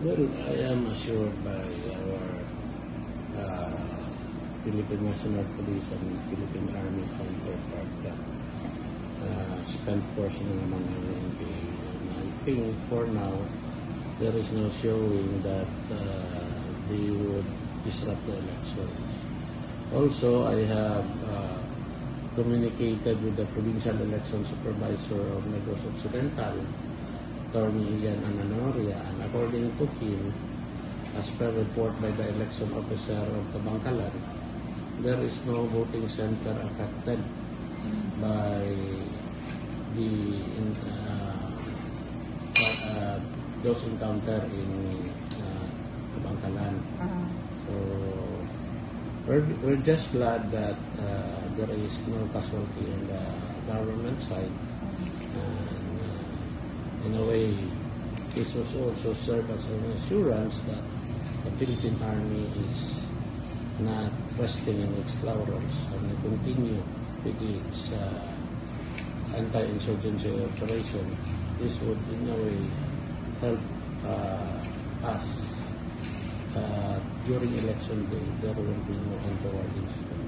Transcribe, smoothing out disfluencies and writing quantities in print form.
Well, I am assured by our Philippine National Police and Philippine Army counterpart that spent force na naman ng NPA. And I think for now, there is no showing that they would disrupt the elections. Also, I have communicated with the Provincial Election Supervisor of Negros Occidental, Attorney Ian Ananoria, and according to him, as per report by the election officer of Tabangkalan, there is no voting center affected by the those encounter in Tabangkalan. So we're just glad that there is no casualty on the government side, and in a way, this was also served as an assurance that the Philippine Army is not resting in its laurels and will continue with its anti-insurgency operation. This would, in a way, help us during election day. There will be no untoward incident.